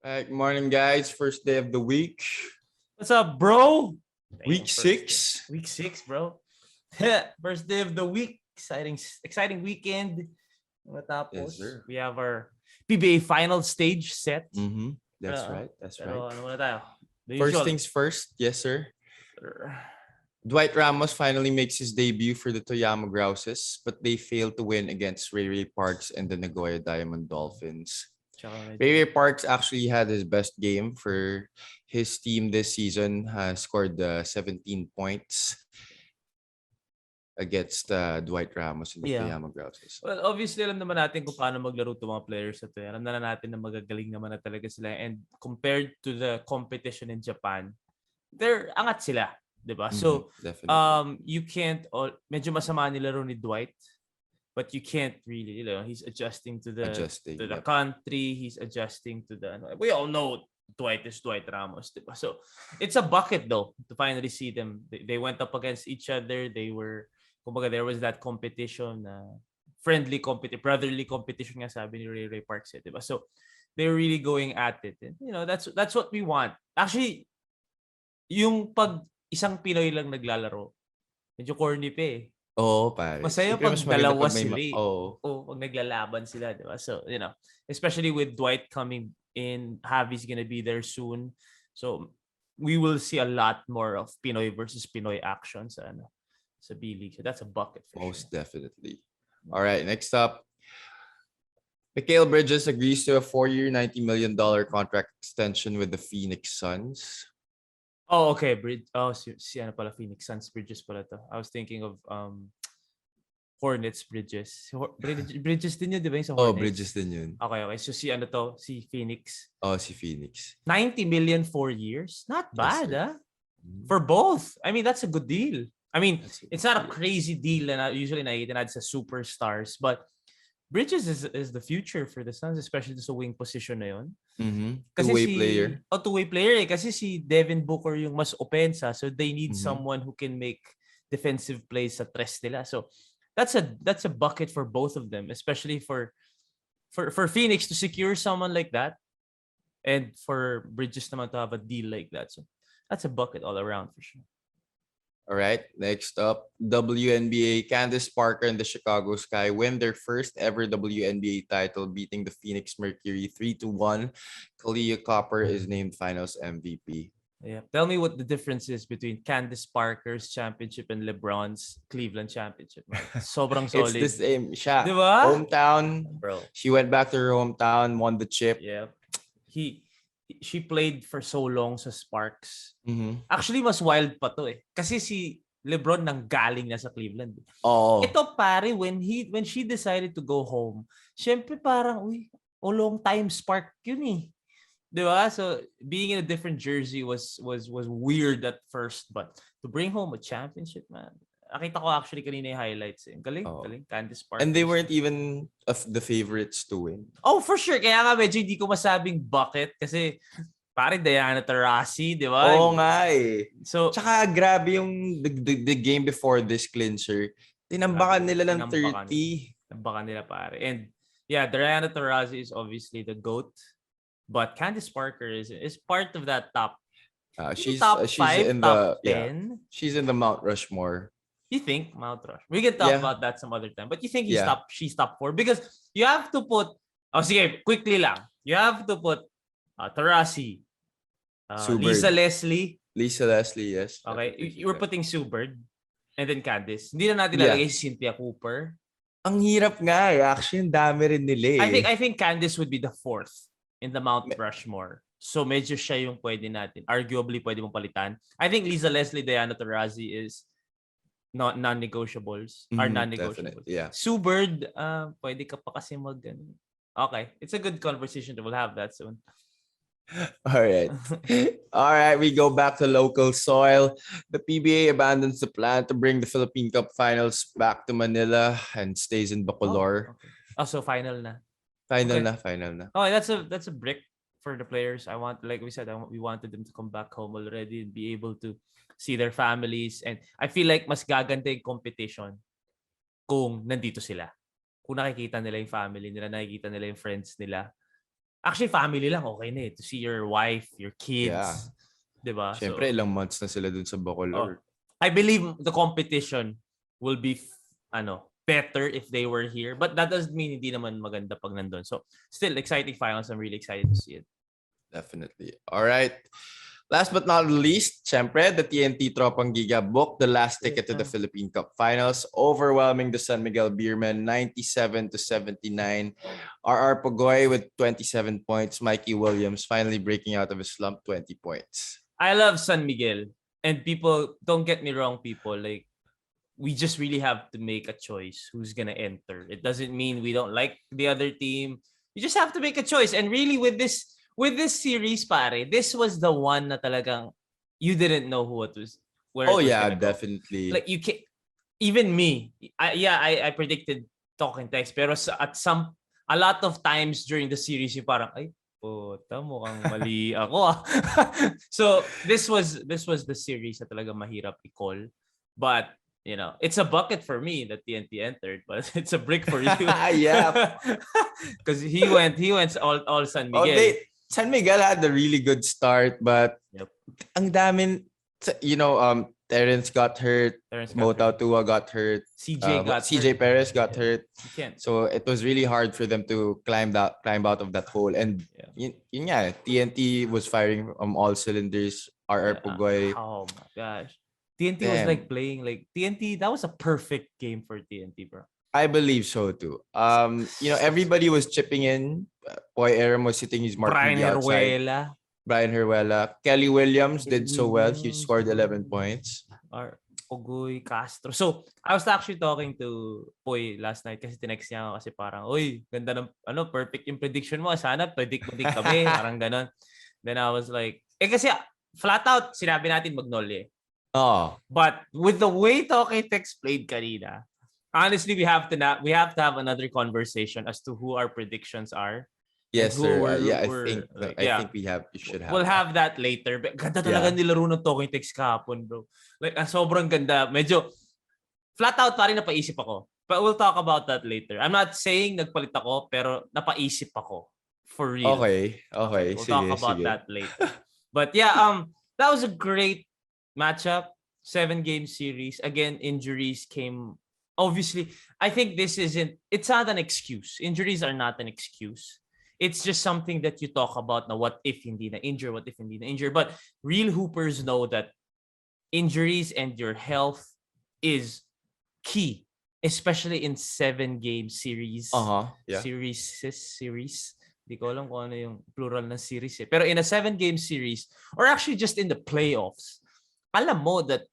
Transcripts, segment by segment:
Good morning, guys. First day of the week. What's up, bro? Week 6. Week 6, bro. First day of the week. Exciting weekend. Yes, Matapos, sir. we have our PBA final stage set. That's right. That's Pero right. ano muna tayo? The First usual. things first. Yes, sir. Dwight Ramos finally makes his debut for the Toyama Grouses, but they failed to win against Ray Ray Parks and the Nagoya Diamond Dolphins. Ray Ray Parks actually had his best game for his team this season. Scored 17 points against Dwight Ramos in the Toyama Grouses. Well, obviously, alam naman natin kung paano maglaro itong mga players na to. Alam na natin na magagaling naman na talaga sila. And compared to the competition in Japan, they're angat sila. Diba? So, you can't, medyo masama nilaro ni Dwight, but you can't really, he's adjusting to the country, he's adjusting to the, we all know Dwight is Dwight Ramos, diba? So, it's a bucket though, to finally see them. They went up against each other, kumbaga, there was that competition, friendly competition, brotherly competition nga sabi ni Ray Ray Parks, diba? So, they're really going at it. And, that's what we want. Actually, yung pag isang Pinoy lang naglalaro, medyo corny pa eh. Oo, pare. Masaya pag dalawa sila. Pag naglalaban sila, di ba? So, especially with Dwight coming in, Javi's gonna be there soon. So, we will see a lot more of Pinoy versus Pinoy action sa B-League. So, that's a bucket for Most definitely. All right, next up. Mikal Bridges agrees to a 4-year, $90 million contract extension with the Phoenix Suns. Oh, okay. Si pala, Phoenix Suns Bridges pala to. I was thinking of Hornets Bridges. Bridges din yun, di ba yung sa Hornets? Oh, Bridges din yun. Okay. So si Phoenix. Oh, si Phoenix. 90 million 4 years? Not bad, yes, for both. I mean, that's a good deal. I mean, it's not a crazy deal na usually nakikita natin sa superstars, but Bridges is the future for the Suns, especially sa wing position na yun. Two-way player. Two-way player eh. Kasi si Devin Booker yung mas opensa, so they need someone who can make defensive plays sa tres nila. So that's a bucket for both of them, especially for Phoenix to secure someone like that, and for Bridges naman to have a deal like that. So that's a bucket all around for sure. All right, next up, WNBA. Candace Parker and the Chicago Sky win their first ever WNBA title, beating the Phoenix Mercury 3-1. Kalia Copper is named Finals MVP. Yeah, tell me what the difference is between Candace Parker's championship and LeBron's Cleveland championship. Sobrang solid. It's the same. Siya, diba? hometown. Bro. She went back to her hometown, won the chip. Yeah. She played for so long sa Sparks. Actually, mas wild pa to eh. Kasi si LeBron nanggaling na sa Cleveland. Oh. Ito pare, when she decided to go home, syempre parang, long time Spark yun eh. Diba? So, being in a different jersey was weird at first, but to bring home a championship, man. Nakita ko actually kanina yung highlights eh. Galing. Candace Parker. And they weren't even the favorites to win. Oh, for sure. Kaya nga medyo hindi ko masabing bucket kasi pare Diana Taurasi, di ba? Oo nga eh. So, tsaka grabe yung the game before this clincher. Tinambakan nila ng 30. Tinambakan nila pare. And yeah, Diana Taurasi is obviously the GOAT. But Candace Parker is part of that top. She's top 5, in top 10. Yeah, she's in the Mount Rushmore. You think Mount Rushmore? We can talk about that some other time. But you think she's top 4? Because you have to put, sige, quickly lang. You have to put Taurasi, Lisa Leslie. Lisa Leslie, yes. Okay, you were putting Sue Bird and then Candice. Hindi na natin lalagay si Cynthia Cooper. Ang hirap nga eh. Actually, ang dami rin nila eh. I think Candice would be the 4th in the Mount Rushmore. So medyo siya yung pwede natin. Arguably, pwede mong palitan. I think Lisa Leslie, Diana Taurasi is non-negotiables. Are non-negotiables. Yeah. Sue Bird, pwede ka pa kasi Okay. It's a good conversation. We'll have that soon. All right, we go back to local soil. The PBA abandons the plan to bring the Philippine Cup finals back to Manila and stays in Bacolor. So final na. Final na. Oh, that's a brick for the players. Like we said, we wanted them to come back home already and be able to see their families. And I feel like mas gaganda yung competition kung nandito sila. Kung nakikita nila yung family nila, nakikita nila yung friends nila. Actually, family lang, okay na to see your wife, your Yeah. kids. Diba? Siyempre, ilang months na sila dun sa Bacolod. I believe the competition will be better if they were here. But that doesn't mean hindi naman maganda pag nandun. So, still, exciting finals. I'm really excited to see it. Definitely. All right. Last but not least, syempre, the TNT Tropang Giga booked the last ticket to the Philippine Cup Finals, overwhelming the San Miguel Beermen 97-79. RR Pugoy with 27 points. Mikee Williams finally breaking out of his slump, 20 points. I love San Miguel. And people, don't get me wrong, people. Like, we just really have to make a choice who's gonna enter. It doesn't mean we don't like the other team. You just have to make a choice. And really, with this series, pare, this was the one na talagang you didn't know who it was. Where it was gonna go. Definitely. Like you can, even me. I predicted talking text, pero a lot of times during the series, you parang puta, mukhang mali ako. So this was the series na talaga mahirap i-call, but it's a bucket for me that TNT entered, but it's a brick for you. Yeah, because he went all San Miguel. San Miguel had a really good start, but ang daming, Terrence got hurt. Motao Tua got hurt. CJ Perez got hurt. So it was really hard for them to climb out of that hole. And TNT was firing all cylinders. RR Pugoy. Oh my gosh. TNT was like playing like TNT. That was a perfect game for TNT, bro. I believe so too. Everybody was chipping in. Poy Aram was hitting his mark on the outside. Brian Heruela. Kelly Williams did so well. He scored 11 points. Ogoy, Castro. So, I was actually talking to Poy last night kasi tinext niya ako kasi parang, uy, ganda ng, perfect yung prediction mo. Sana predict kami. Parang ganon. Then I was like, kasi flat out, sinabi natin Magnolia. But with the way Talking Text played kanina, honestly, we have to have another conversation as to who our predictions are. Yes, sir. I think we should have. We'll have that later. Ganda talaga nilaro ng Talking Text kahapon, bro. Like, sobrang ganda. Medyo flat out pa rin napaisip ako. But we'll talk about that later. I'm not saying nagpalit ako, pero napaisip ako. For real. Okay. We'll talk about that later. But yeah, that was a great matchup. 7-game series. Again, injuries came. Obviously, I think it's not an excuse. Injuries are not an excuse. It's just something that you talk about na what if hindi na injure, But real hoopers know that injuries and your health is key, especially in 7-game series. Series. Di ko alam kung ano yung plural ng series eh. Pero in a 7-game series, or actually just in the playoffs, alam mo that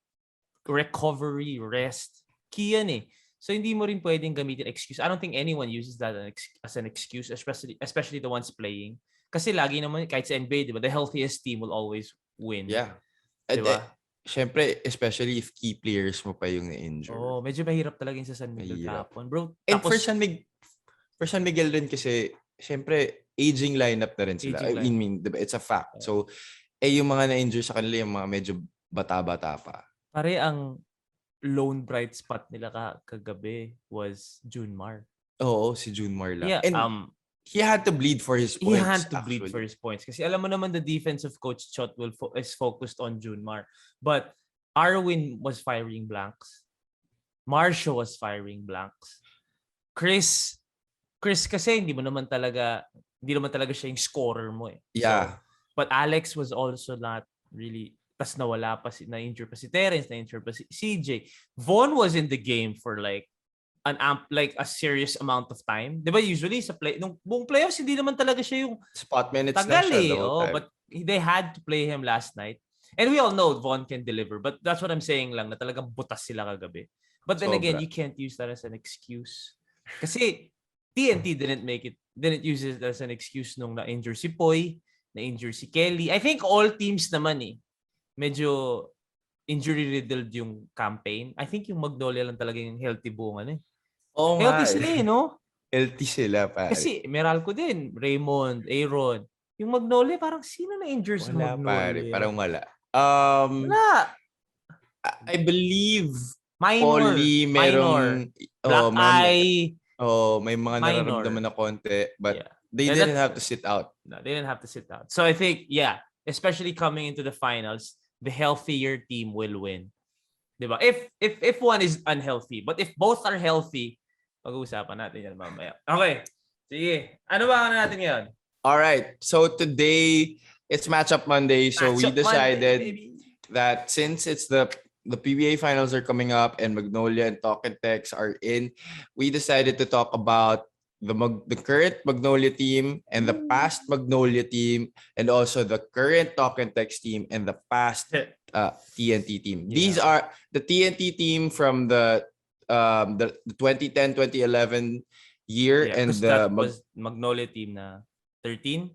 recovery, rest, key yan eh. So hindi mo rin pwedeng gamitin excuse. I don't think anyone uses that as an excuse, especially the ones playing. Kasi lagi naman, kahit sa NBA, diba, the healthiest team will always win. Yeah. Diba? Syempre, especially if key players mo pa yung na-injure. Medyo mahirap talaga yung sa San Miguel kahapon, bro. And for San Miguel rin kasi, syempre, aging lineup na rin sila. I mean, diba, it's a fact. So, yung mga na-injure sa kanila, yung mga medyo bata-bata pa. Pare, ang lone bright spot nila kagabi was Junmar. Oo, si Junmar lang. Yeah, and he had to bleed for his points. He had to bleed for his points. Kasi alam mo naman the defensive coach Chot is focused on Junmar. But Arwin was firing blanks. Marcio was firing blanks. Chris kasi hindi naman talaga siya yung scorer mo eh. Yeah. So, but Alex was also not really. Tas nawala pa na-injure pa si Terrence, na-injure pa si CJ. Von was in the game for like a serious amount of time. 'Di ba usually sa nung buong playoffs hindi naman talaga siya yung spot minutes tagal na siya. But they had to play him last night. And we all know Von can deliver, but that's what I'm saying lang na talagang butas sila kagabi. But then again, you can't use that as an excuse. Kasi TNT didn't use it as an excuse nung na-injure si Poy, na-injure si Kelly. I think all teams naman medyo injury-riddled yung campaign. I think yung Magnolia lang talaga yung healthy bunga healthy sila no? Healthy sila pa. Kasi Meralco din, Raymond, Aaron. Yung Magnolia, parang sino na-injure sa Magnolia? Parang wala. Wala. I believe minor. merong Black eye. may mga nararamdaman na konti. But They didn't have to sit out. No, they didn't have to sit out. So I think, yeah, especially coming into the finals, the healthier team will win. Diba? If one is unhealthy, but if both are healthy, pag-uusapan natin yan mamaya. Okay. Sige. Ano ba natin ngayon? All right. So today it's Matchup Monday. So we decided that since it's the PBA finals are coming up and Magnolia and Talk and Text are in, we decided to talk about the current Magnolia team and the past Magnolia team and also the current Talk and Text team and the past TNT team. These are the TNT team from the 2010-2011 year, and that was Magnolia team na 13.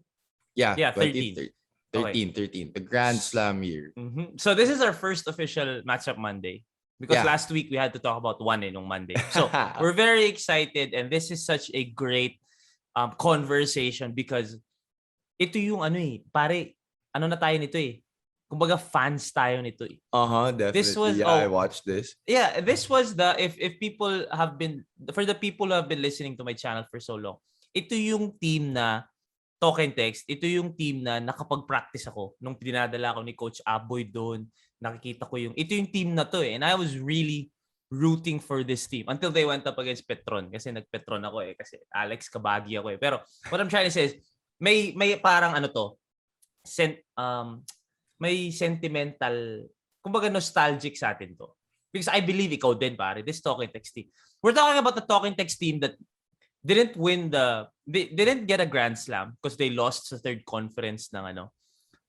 Yeah, 13. 13, the Grand Slam year. So this is our first official Matchup Monday. Because last week we had to talk about one on Monday. So we're very excited, and this is such a great conversation because ito yung pare, ano na tayo nito eh. Kumbaga fans tayo nito eh. Definitely. This was, I watched this. Yeah, this was if people have been, for the people who have been listening to my channel for so long, ito yung team na Talk and Text, ito yung team na nakapag-practice ako nung dinadala ko ni Coach Aboy doon. Nakikita ko ito yung team na to eh. And I was really rooting for this team until they went up against Petron. Kasi nag-Petron ako eh. Kasi Alex Kabagi ako eh. Pero what I'm trying to say is, may parang may sentimental, kumbaga nostalgic sa atin to. Because I believe ikaw din pare, this Talk and Text team. We're talking about the Talk and Text team that didn't didn't get a Grand Slam because they lost sa third conference ng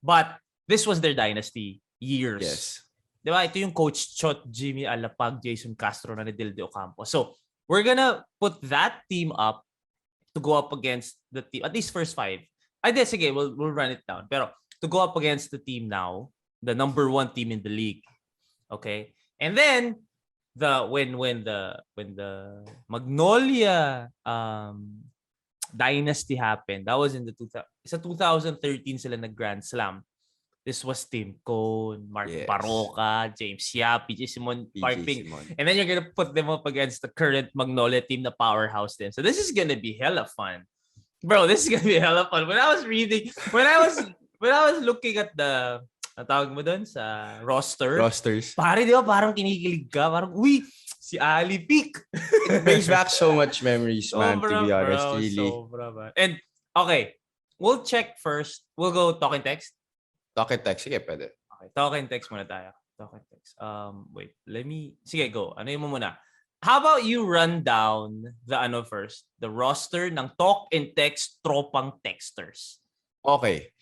But this was their dynasty years. Yes. Diba? Ito yung Coach Chot, Jimmy Alapag, Jason Castro, na Nadil de Ocampo. So, we're gonna put that team up to go up against the team, at least first 5. Sige, we'll run it down. Pero to go up against the team now, the number 1 team in the league. Okay? And then when the Magnolia Dynasty happened, that was in the 2013 sila nag Grand Slam. This was Tim Cone, Mark Baroka, James Yap, PJ Simon, Parping. And then you're gonna put them up against the current Magnolia team, the powerhouse then. So this is gonna be hella fun. Bro, this is gonna be hella fun. When I was looking at the tawag mo doon sa rosters. Pare, di ba parang kinikilig ka? Parang, uy, si Ali Peak. It brings back so much memories, man, to be honest. Bro, really. Sobra, man. And, okay, we'll check first. We'll go Talk and Text. Talk and Text, sige, pwede. Okay, Talk and Text muna tayo. Talk and Text. Wait, sige, go. Ano mo muna? How about you run down the first? The roster ng Talk and Text tropang texters. Okay.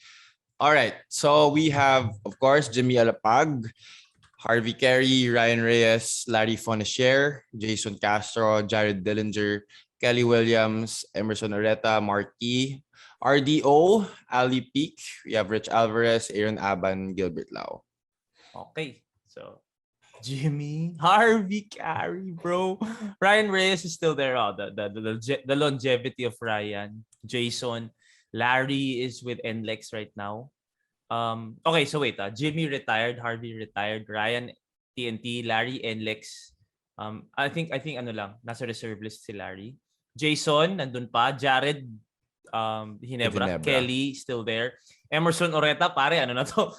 All right. So we have, of course, Jimmy Alapag, Harvey Carey, Ryan Reyes, Larry Fonacier, Jason Castro, Jared Dillinger, Kelly Williams, Emerson Oreta, Marquis, RDO, Ali Peak. We have Rich Alvarez, Aaron Aban, Gilbert Lau. Okay. So, Jimmy, Harvey Carey, bro. Ryan Reyes is still there. The longevity of Ryan. Jason. Larry is with NLEX right now. Okay, so wait. Jimmy retired, Harvey retired, Ryan TNT, Larry NLEX. I think nasa reserve list si Larry. Jason nandun pa, Jared Ginebra, Kelly still there. Emerson Oreta, pare, ano na to?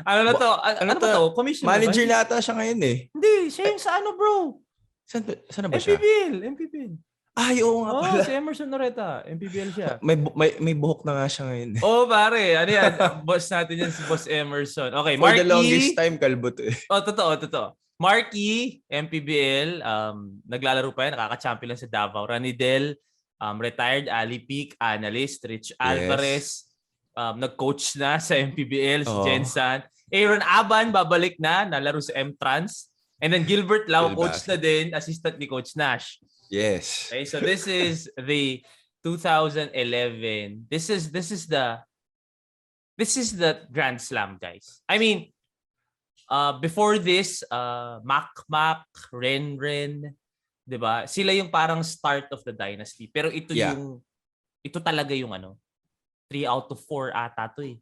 Ano to? Commissioner manager nata siya ngayon eh. Hindi, siya yung sa bro. Saan na ba siya? MPBL. Ay, oo nga pala. Si Emerson Oreta. MPBL siya. May buhok na nga siya ngayon. Pare. Ano yan? Boss natin yan si Boss Emerson. Okay, For Marquis. the longest time, kalbo to eh. Totoo. Marquis, MPBL. Naglalaro pa yan. Nakaka-champion lang sa Davao. Ranidel, retired Ali Peak, analyst. Rich Alvarez. Nag-coach na sa MPBL. Si Jensen. Aaron Aban, babalik na. Nalaro sa M-Trans. And then Gilbert Lau, coach na din. Assistant ni Coach Nash. Yes. Okay, so this is the 2011. This is the Grand Slam, guys. I mean, before this, Mac, Ren, 'di ba? Sila yung parang start of the dynasty. Pero ito talaga yung 3 out of 4 ata to eh.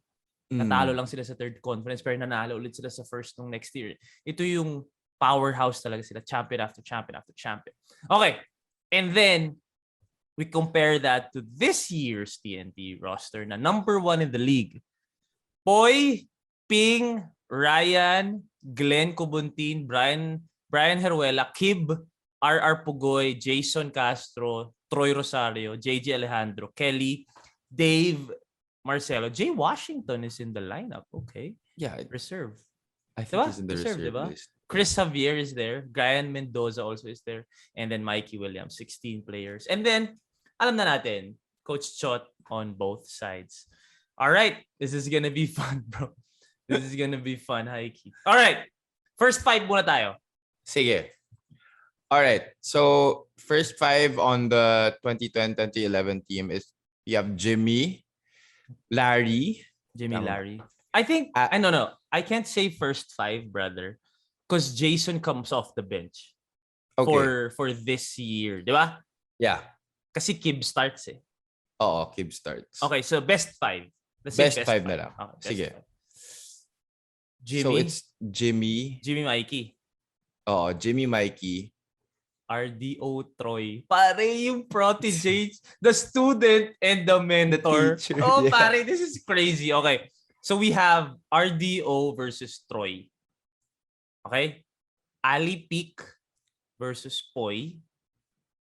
Natalo lang sila sa third conference pero nanalo ulit sila sa first nung next year. Ito yung powerhouse talaga sila, champion after champion after champion. Okay. And then, we compare that to this year's TNT roster na number 1 in the league. Poy, Ping, Ryan, Glenn Cubuntin, Brian Heruela, Kib, RR Pugoy, Jason Castro, Troy Rosario, JJ Alejandro, Kelly, Dave, Marcelo. Jay Washington is in the lineup. Okay. Yeah. Reserve. I think he's in the reserve list. Chris Javier is there. Brian Mendoza also is there. And then Mikey Williams, 16 players. And then, alam na natin, Coach Chot on both sides. All right. This is gonna be fun, bro. This is gonna be fun, Heike. All right. First 5 muna tayo. Sige. All right. So, first 5 on the 2010-2011 team is you have Jimmy, Larry. Larry. I think, I don't know. I can't say first 5, brother. Because Jason comes off the bench. Okay. For this year. Di ba? Yeah. Kasi Kib starts eh. Oo, Kib starts. Okay, so best 5. Best 5 na lang. Okay, sige. 5. Jimmy. So, it's Jimmy. Jimmy Mikey. Oo, Jimmy Mikey. RDO Troy. Pare, yung protege, the student and the mentor. The teacher, yeah. Pare, this is crazy. Okay. So we have RDO versus Troy. Okay? Ali Peak versus Poy.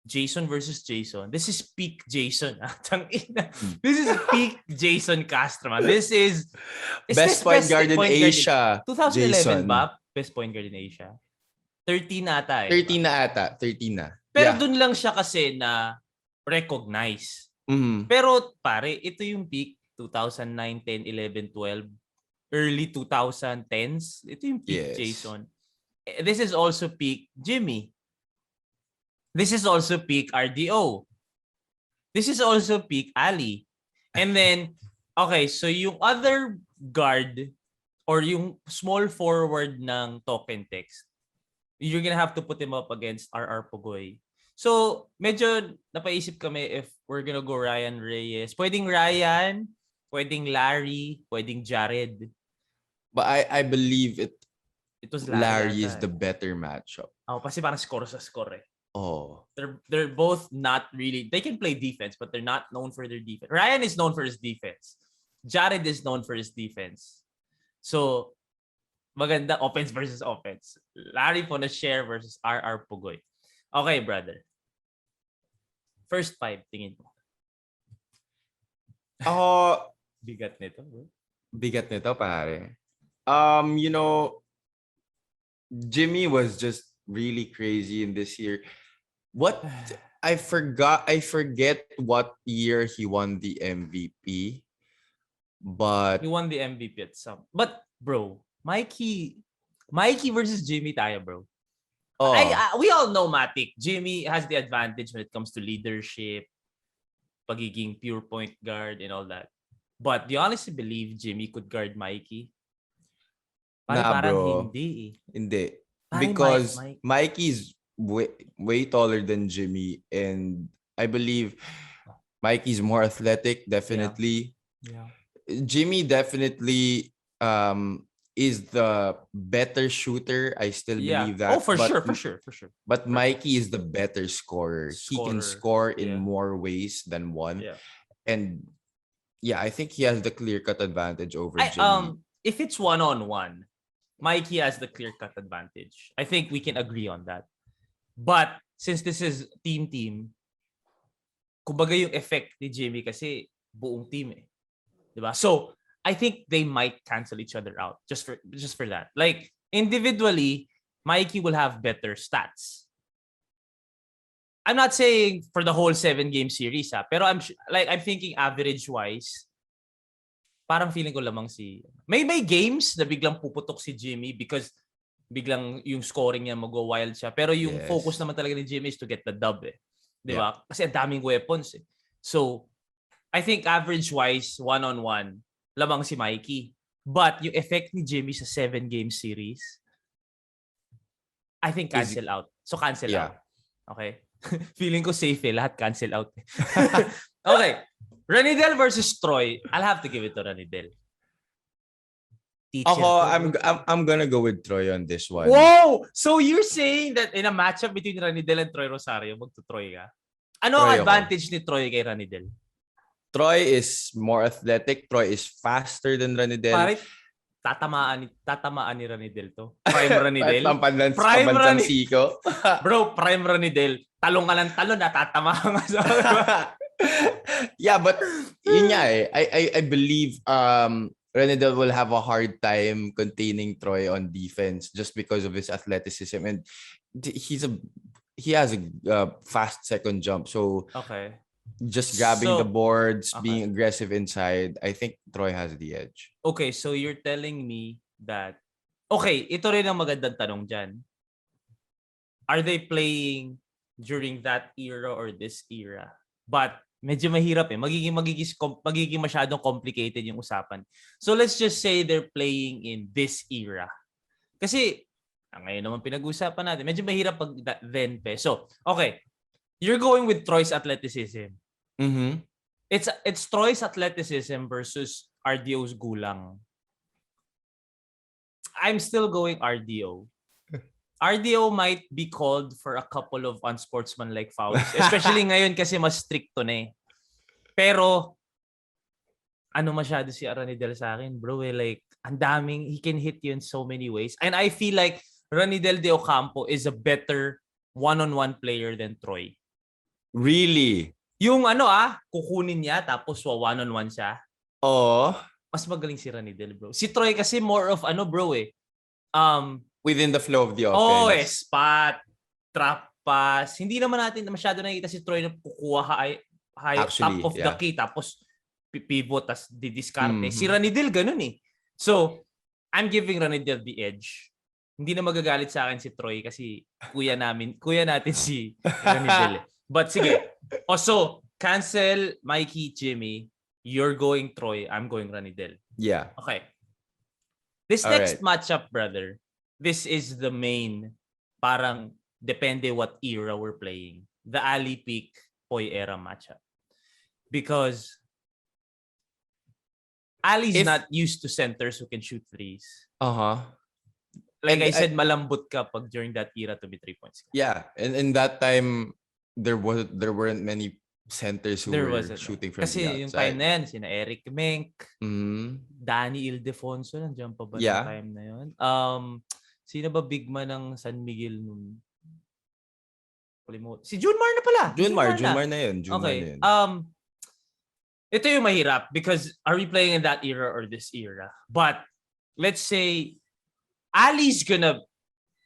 Jason versus Jason. This is peak Jason. This is peak Jason Castro. Man. This is best point guard in Asia. 2011 Jason. ba? Best point guard in Asia. 13 na ata eh. 13 na ata. 13 na. Pero dun lang siya kasi na recognize. Mm-hmm. Pero pare, ito yung peak 2009, 10, 11, 12, early 2010s. Ito yung peak Jason. This is also peak Jimmy. This is also peak RDO. This is also peak Ali. And then, okay, so yung other guard or yung small forward ng token text, you're gonna have to put him up against RR Pugoy. So, medyo napaisip kami if we're gonna go Ryan Reyes. Pwedeng Ryan, pwedeng Larry, pwedeng Jared. But I believe it was Larry is the better matchup. Oh, kasi parang score sa score eh. Oh. They're both not really, they can play defense, but they're not known for their defense. Ryan is known for his defense. Jared is known for his defense. So, maganda offense versus offense. Larry po na share versus RR Pugoy. Okay, brother. First 5, tingin mo. Bigat nito, bro. Bigat nito, pare. You know, Jimmy was just really crazy in this year. What I forget what year he won the MVP. But he won the MVP at some. But bro, Mikey versus Jimmy tayo, bro. Oh. We all know Matic. Jimmy has the advantage when it comes to leadership, pagiging pure point guard and all that. But do you honestly believe Jimmy could guard Mikey? Parang bro. Hindi. Hindi. Because Mikey's way taller than Jimmy, and I believe Mikey's more athletic, definitely. Yeah. Jimmy definitely is the better shooter. I still believe that. Oh, for sure. But Mikey is the better scorer. He can score in more ways than one. Yeah. And yeah, I think he has the clear-cut advantage over Jimmy. If it's one-on-one, Mikey has the clear-cut advantage. I think we can agree on that. But since this is team, kumbaga yung effect ni Jimmy kasi buong team eh. Diba? So, I think they might cancel each other out just for that. Like, individually, Mikey will have better stats. I'm not saying for the whole 7-game series, pero I'm thinking average-wise, parang feeling ko lamang may games na biglang puputok si Jimmy because biglang yung scoring niya mag-wild siya. Pero yung focus naman talaga ni Jimmy is to get the dub eh. Di ba? Kasi ang daming weapons eh. So, I think average-wise, one-on-one, lamang si Mikey. But yung effect ni Jimmy sa 7-game series, I think cancel out. So, cancel out. Okay? Feeling ko safe eh. Lahat cancel out. Okay. Ranidel versus Troy. I'll have to give it to Ranidel. I'm gonna go with Troy on this one. Whoa! So you're saying that in a matchup between Ranidel and Troy Rosario, magto-Troy ka? Ano ang Troy ako. advantage ni Troy kay Ranidel? Troy is more athletic. Troy is faster than Ranidel. Pare, tatamaan ni Ranidel to. Prime Ranidel. Pambansang siko. Bro, prime Ranidel. Talong ka ng talon, natatamaan ka sa Yeah, but yun nga eh. I believe Ranidel will have a hard time containing Troy on defense just because of his athleticism, and he has a fast second jump. So okay. Just grabbing the boards, being aggressive inside, I think Troy has the edge. Okay, so you're telling me that okay, ito rin ang magandang tanong dyan. Are they playing during that era or this era? But medyo mahirap eh. Magiging masyadong complicated yung usapan. So let's just say they're playing in this era. Kasi ngayon naman pinag-usapan natin. Medyo mahirap pag then pe. So, okay. You're going with Troy's athleticism. Mm-hmm. It's Troy's athleticism versus RDO's gulang. I'm still going RDO. RDO might be called for a couple of unsportsmanlike fouls. Especially ngayon kasi mas stricto na eh. Pero, masyado si Ranidel sa akin, bro. Like, ang daming, he can hit you in so many ways. And I feel like Ranidel de Ocampo is a better one-on-one player than Troy. Really? Yung kukunin niya tapos one-on-one siya. Oo. Mas magaling si Ranidel, bro. Si Troy kasi more of bro eh. Within the flow of the offense. Spot, trap pass. Hindi naman natin masyado nakikita si Troy na kukuha high top of the key tapos pivot tas didiskarte. Mm-hmm. Si Ranidel ganun eh. So, I'm giving Ranidel the edge. Hindi na magagalit sa akin si Troy kasi kuya natin si Ranidel. But sige. Also, cancel Mikey, Jimmy. You're going Troy. I'm going Ranidel. Yeah. Okay. This next matchup, brother, this is the main, parang depende what era we're playing. The Ali Peak Poy era matchup. Because Ali's not used to centers who can shoot threes. Uh-huh. Like I said, malambot ka pag during that era to be 3 points. Yeah. And in that time, there weren't many centers who were shooting from kasi the outside. Yung time na yan, sina Eric Menk, Danny Ildefonso, nandiyan pa ba yung time na yun? Sino ba big man ng San Miguel nun? Si Junmar na pala. Junmar na yun. Okay. Ito yung mahirap because are we playing in that era or this era? But let's say Ali's gonna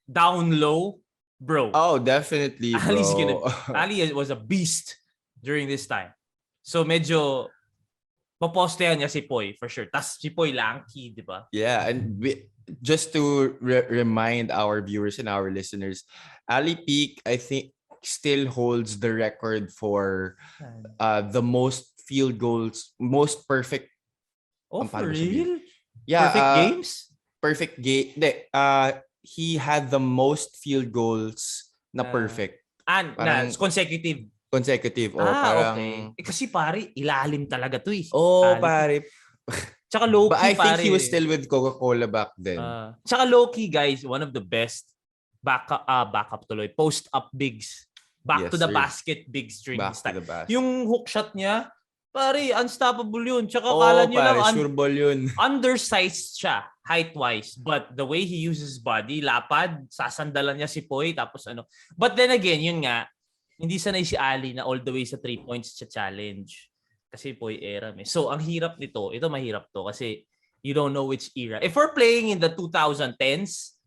down low, bro. Oh, definitely, bro. Ali was a beast during this time. So medyo papostehan niya si Poy for sure. Tas si Poy lanky, di ba? Yeah, and just to remind our viewers and our listeners, Ali Peak, I think, still holds the record for the most field goals, most perfect. Oh, for real? Yeah. Perfect games? Perfect game. He had the most field goals na perfect. And consecutive. Consecutive. Parang, okay. Kasi pare, ilalim talaga to eh. Pare. Tsaka low-key, but I think he was still with Coca-Cola back then. Tsaka low-key, guys, one of the best backup tuloy. Post-up bigs. Back to the basket bigs during this time. Yung hook shot niya, pare, unstoppable yun. Tsaka kala nyo lang, sure ball yun. Undersized siya, height-wise. But the way he uses body, lapad, sasandalan niya si Poy, tapos But then again, yun nga, hindi sanay si Ali na all the way sa 3 points sa challenge. Kasi Poy era. So, ang hirap nito, ito mahirap to kasi you don't know which era. If we're playing in the 2010s,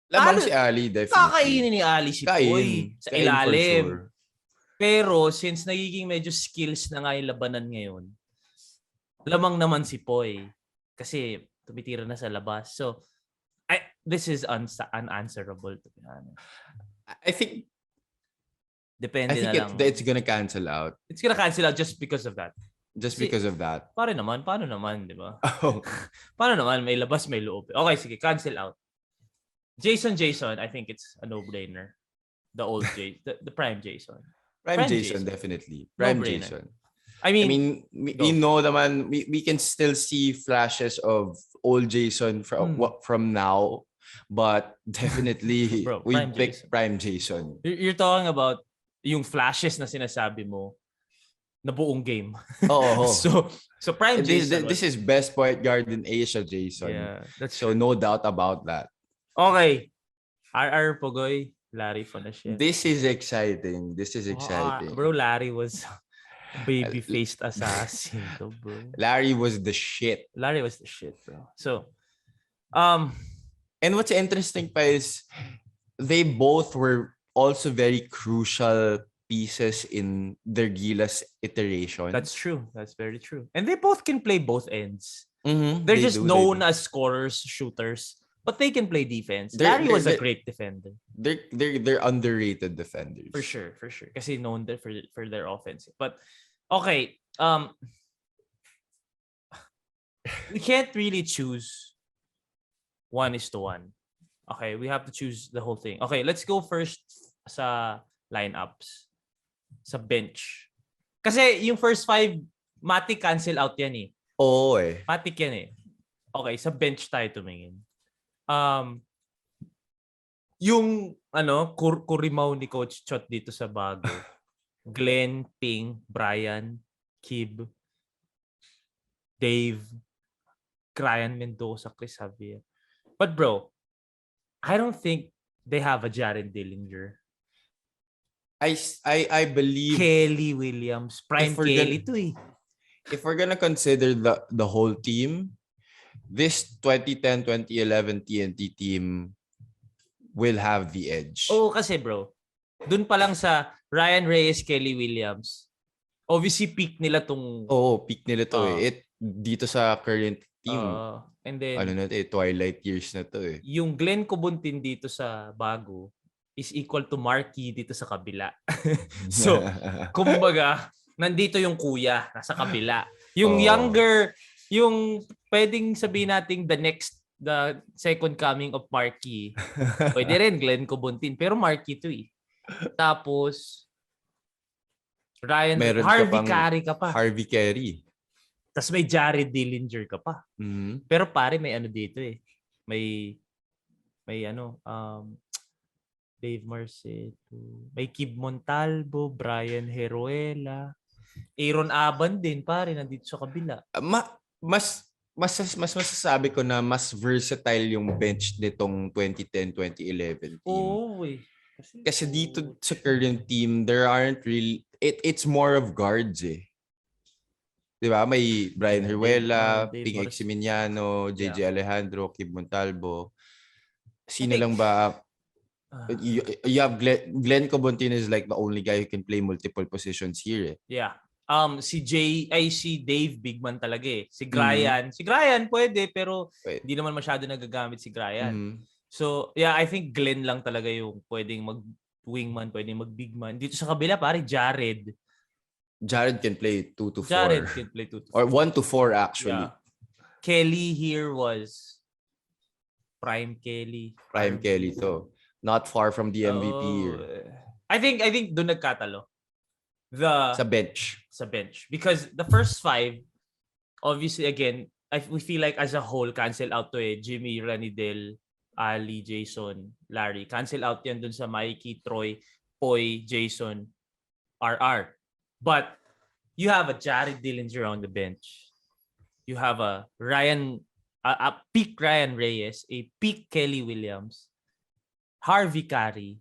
lamang si Ali, definitely. Kakainin ni Ali si Poy sa ilalim. Sure. Pero since nagiging medyo skills na nga yung labanan ngayon, lamang naman si Poy. Kasi tumitira na sa labas. So, this is unanswerable to be honest. I think depende na lang. It's gonna cancel out. It's gonna cancel out just because of that. Because of that. Paano naman, di ba? Paano naman, may labas, may loob. Okay, sige, cancel out. Jason, I think it's a no-brainer. The old the prime Jason. Prime Jason, definitely. Prime No-brainer. Jason. I mean we know naman, we can still see flashes of old Jason from now, but definitely Bro, we prime picked Jason. Prime Jason. You're talking about yung flashes na sinasabi mo na buong game. Oo. So prime Jason. This is best point guard in Asia, Jason. Yeah, that's so true. no doubt about that. Okay. RR Pogoy, Larry Fonashet. This is exciting. Bro, Larry was baby-faced assassin to, bro. Larry was the shit. Larry was the shit, bro. So, and what's interesting pa is they both were also very crucial pieces in their Gilas iteration. That's true. That's very true. And they both can play both ends. Mm-hmm. They're just known as scorers, shooters, but they can play defense. Larry was a great defender. They're underrated defenders. For sure. Kasi known for their offense. But okay, we can't really choose 1:1. Okay, we have to choose the whole thing. Okay, let's go first sa lineups. Sa bench. Kasi yung first 5, matik cancel out yan eh. Oo eh. Matik yan eh. Okay, sa bench tayo tumingin. Yung kurimaw ni Coach Chot dito sa bago. Glenn, Ping, Brian, Kib, Dave, Ryan Mendoza, Chris Javier. But bro, I don't think they have a Jared Dillinger. I believe Kelly Williams, prime Kelly to eh. If we're gonna consider the whole team, this 2010-2011 TNT team will have the edge. Oo, kasi bro, dun pa lang sa Ryan Reyes, Kelly Williams, obviously peak nila tong... peak nila to eh. Dito sa current team. And then, twilight years na to eh. Yung Glenn Cobuntin dito sa bago is equal to Marky dito sa kabila. So, kumbaga, nandito yung kuya, nasa kabila. Yung younger, yung pwedeng sabihin nating the second coming of Marky. Pwede rin Glenn Cobuntin, pero Marky to eh. Tapos, Harvey Carey ka pa. Harvey Carey. Tapos may Jared Dillinger ka pa. Mm-hmm. Pero pare, may dito eh. May Dave Marceto, may Kib Montalvo, Brian Heruela, Aaron Aban din pare nandito sa kabila. Mas masasabi ko na mas versatile yung bench nitong 2010-2011 team. Oo eh. Kasi dito sa current team, there aren't really it's more of guards eh. 'Di ba? May Brian Heruela, Ping Eximiniano, JJ Alejandro, Kib Montalvo. Sino lang ba? You have Glenn Cobuntin is like the only guy who can play multiple positions here. Yeah. Si Dave Bigman talaga eh. Si Gryan pwede pero hindi naman masyado nagagamit si Gryan. So, yeah, I think Glenn lang talaga yung pwedeng mag-wingman, pwedeng mag-bigman. Dito sa kabila pare Jared can play 2 to 4. Jared can play 2 to 4. Or 1 to 4 actually. Yeah. Kelly here was prime Kelly. Prime Kelly to. Not far from the MVP here. I think doon nagkatalo. Sa bench. Because the first 5, obviously again, we feel like as a whole cancel out to eh. Jimmy, Ranidel, Ali, Jason, Larry. Cancel out yan dun sa Mikey, Troy, Poy, Jason, RR. But you have a Jared Dillinger on the bench. You have a peak Ryan Reyes, a peak Kelly Williams, Harvey Carey.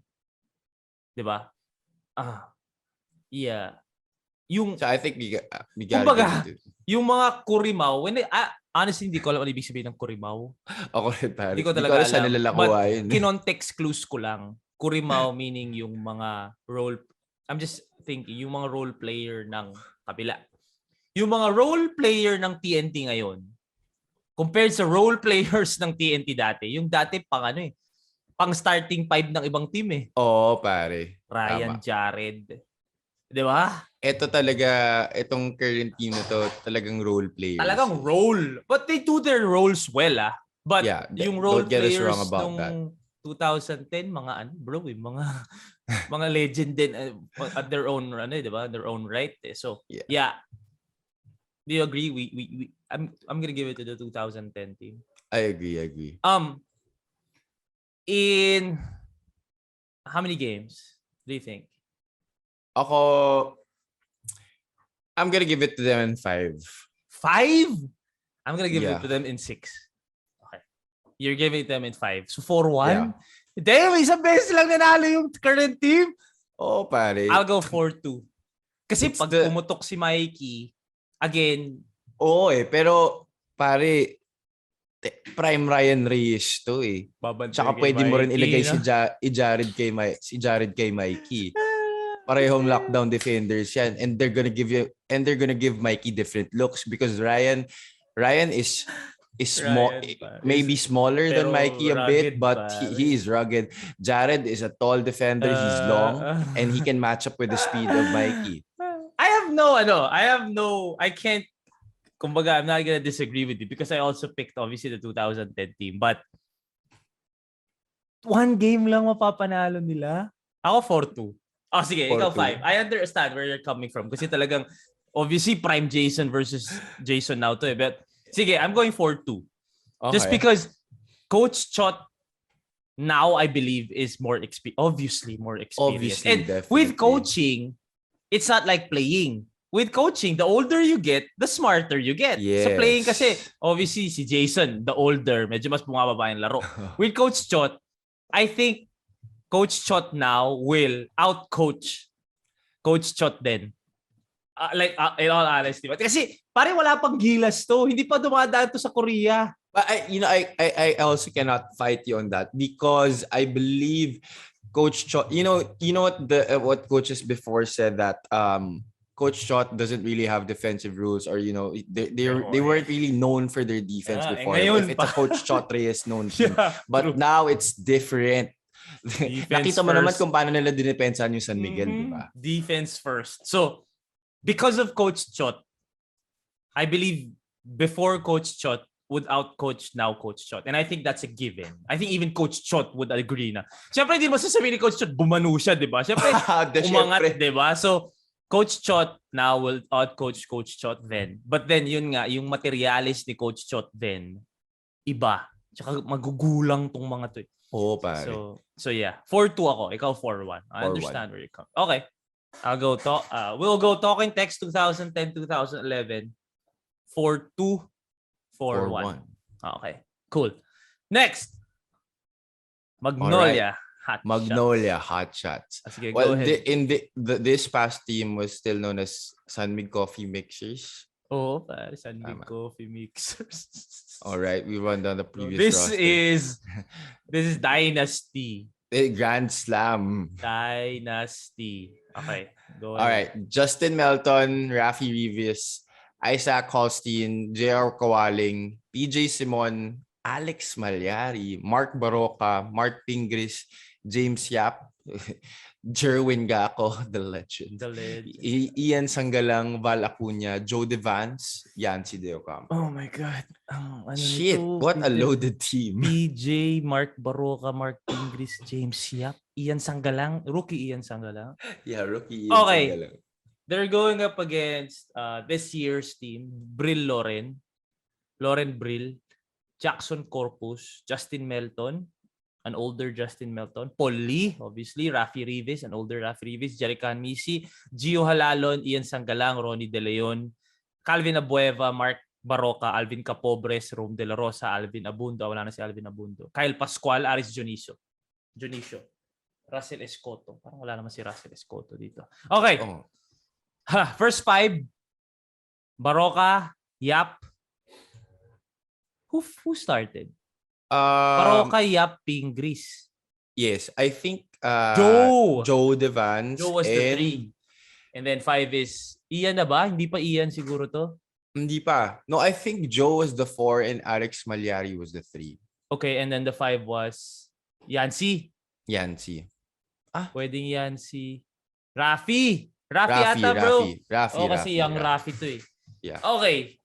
'Di ba? Yeah. So I think kumbaga, yung mga kurimaw, honestly, hindi ko alam ano ibig sabihin ng kurimaw. Ako rin, pare. Hindi ko talaga alam. Sa nilalakuha yun. Kinontext clues ko lang. Kurimaw meaning yung mga I'm just thinking, yung mga role player ng kabila. Yung mga role player ng TNT ngayon, compared sa role players ng TNT dati, yung dati pang starting 5 ng ibang team eh. Oo, pare. Ryan, tama. Jared. Di ba? Itong current team na to, talagang role players. Talagang role. But they do their roles well But yeah, yung role players nung that. 2010, mga legend din at their own di ba? Their own right eh. So, yeah. Do you agree? I'm gonna give it to the 2010 team. I agree. In how many games do you think? Ako, I'm gonna give it to them in 5. 5? I'm gonna give it Yeah. to them in 6. Okay. You're giving it them in 5. So 4-1? Yeah. Damn, isang beses lang nanalo yung current team. Oh, pare. I'll go 4-2. Kasi It's pag pumutok si Mikey, again, Oo pero pare, prime Ryan Reyes to eh. babantay Tsaka kay pwede mo rin Mikey, ilagay no? si Jared kay Mikey. Parehong lockdown defenders yan, and they're gonna give Mikey different looks because Ryan is small, maybe smaller than Mikey a bit, but he is rugged. Jared is a tall defender. He's long and he can match up with the speed of Mikey. I can't, kumbaga, I'm not gonna disagree with you because I also picked obviously the 2010 team, but one game lang mapapanalo nila. Ako 4-2. Oh, sige, ikaw 5. I understand where you're coming from kasi talagang obviously prime Jason versus Jason now to eh. But sige, I'm going 4-2. Okay. Just because Coach Chot now I believe is obviously more experienced. And definitely. With coaching, it's not like playing. With coaching, the older you get, the smarter you get. Yes. So playing kasi, obviously si Jason, the older, medyo mas bumababa yung laro. With Coach Chot, I think Coach Chot now will out-coach Coach Chot din. In all honesty. Kasi pare wala pang gilas to. Hindi pa dumadaan to sa Korea. But I also cannot fight you on that because I believe Coach Chot, you know what coaches before said that Coach Chot doesn't really have defensive rules, or they weren't really known for their defense before. If it's a Coach Chot Reyes known team. But now it's different. Nakita mo naman kung paano nila dinepensahan yung San Miguel, di ba? Defense first. So, because of Coach Chot, I believe before Coach Chot would out-coach now Coach Chot. And I think that's a given. I think even Coach Chot would agree na. Siyempre, hindi mo sasabihin ni Coach Chot, bumano siya, di ba? Siyempre, umangat, di ba? So, Coach Chot now will out-coach Coach Chot then. But then, yun nga, yung materialis ni Coach Chot then, iba. Tsaka magugulang tong mga to. Oo, pare. So yeah, 4-2 ako. Ikaw 4-1. I understand where you come. Okay. We'll go talking text 2010-2011. 4-2, 4-1. Okay. Cool. Next. Magnolia. Hot Shots. Sige, well, go ahead. This past team was still known as Sunmig Coffee Mixers. Oh, pare, Sunmig Coffee Mixers. All right, we run down the previous roster. This is Dynasty. Grand Slam. Dynasty. Okay, go ahead. All right, Justin Melton, Rafi Rivas, Isaac Holstein, J.R. Kawaling, PJ Simon, Alex Malyari, Mark Baroka, Mark Pingris, James Yap, Jerwin Gacko, the legend. Ian Sanggalang, Val Acuña, Joe Devance, Yancy Deocampo. Oh my God. Shit, what a loaded team. PJ, Mark Baroka, Mark Pingris, James Yap, Ian Sanggalang, rookie Ian Sanggalang. Yeah, rookie Ian Sanggalang. They're going up against this year's team, Lauren Brill, Jackson Corpus, Justin Melton, an older Justin Melton, Paul Lee, obviously, Rafi Rivas, an older Rafi Rivas, Jerican Misi, Gio Halalon, Ian Sanggalang, Ronnie De Leon, Calvin Abueva, Mark Baroka, Alvin Capobres, Rome De La Rosa, Alvin Abundo, wala na si Alvin Abundo, Kyle Pascual, Aris Junicio, Russell Escoto, parang wala naman si Russell Escoto dito. Okay. First 5, Baroka, Yap. Who started? Baroka, Yap, Pingris. Yes, I think Joe Devance. Joe was the 3. And then 5 is Ian na ba? Hindi pa Ian siguro to? Hindi pa. No, I think Joe was the 4 and Alex Malyari was the 3. Okay, and then the 5 was Yancy. Pwedeng Yancy. Rafi ata, bro. Rafi. Kasi yung Rafi to eh. Yeah. Okay.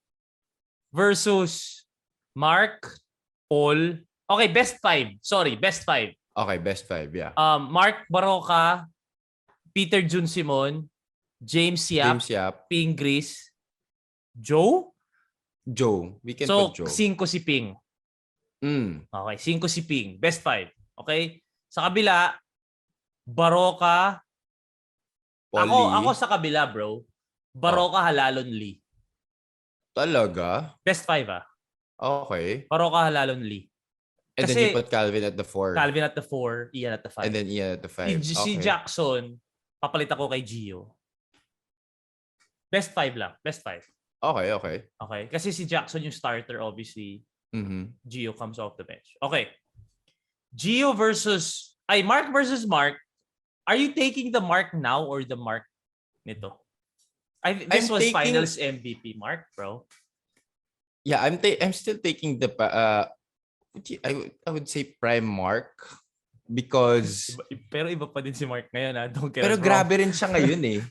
Versus Mark, Paul. Okay, best 5. Sorry, best 5. Okay, best 5, yeah. Mark Baroka, Peter Jun Simon, James Yap, Pingris, Joe. We can put Joe. 5 si Ping. Okay, 5 si Ping. Best 5. Okay? Sa kabila, Baroka, Ako sa kabila, bro. Baroka, Halalon, Lee. Talaga? Best 5, ah. Okay. Baroka, Halalon, Lee. And Kasi, then you put Calvin at the 4. Calvin at the 4, Ian at the 5. And then Ian at the 5. Si Jackson, papalit ako kay Gio. Best 5 lang. Best 5. Okay. Kasi si Jackson yung starter, obviously. Gio comes off the bench. Okay. Gio versus... Mark versus Mark. Are you taking the Mark now or the Mark nito? This was finals MVP, Mark, bro. Yeah, I'm still taking the... I would say prime Mark. Because pero iba pa din si Mark ngayon, ha? Don't get pero us grabe wrong. rin siya ngayon eh.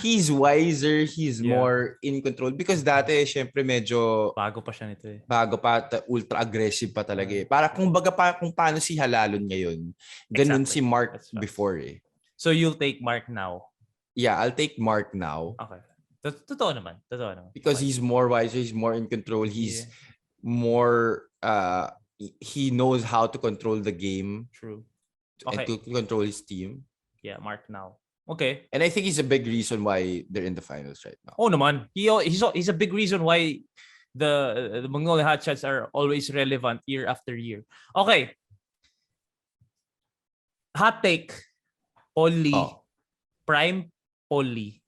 He's wiser, he's more in control because dati syempre medyo bago pa siya nito eh. Bago pa, ultra aggressive pa talaga eh. Para kung paano si Halalon ngayon. Ganun si Mark before eh. So you'll take Mark now? Yeah, I'll take Mark now. Okay. Totoo naman. Because he's more wiser, he's more in control, he's more he knows how to control the game. True. And to control his team. Yeah, Mark now. Okay. And I think he's a big reason why they're in the finals right now. Oh naman. He's a big reason why the Magnolia Hotshots are always relevant year after year. Okay. Hot take. Paul Lee. Prime Paul Lee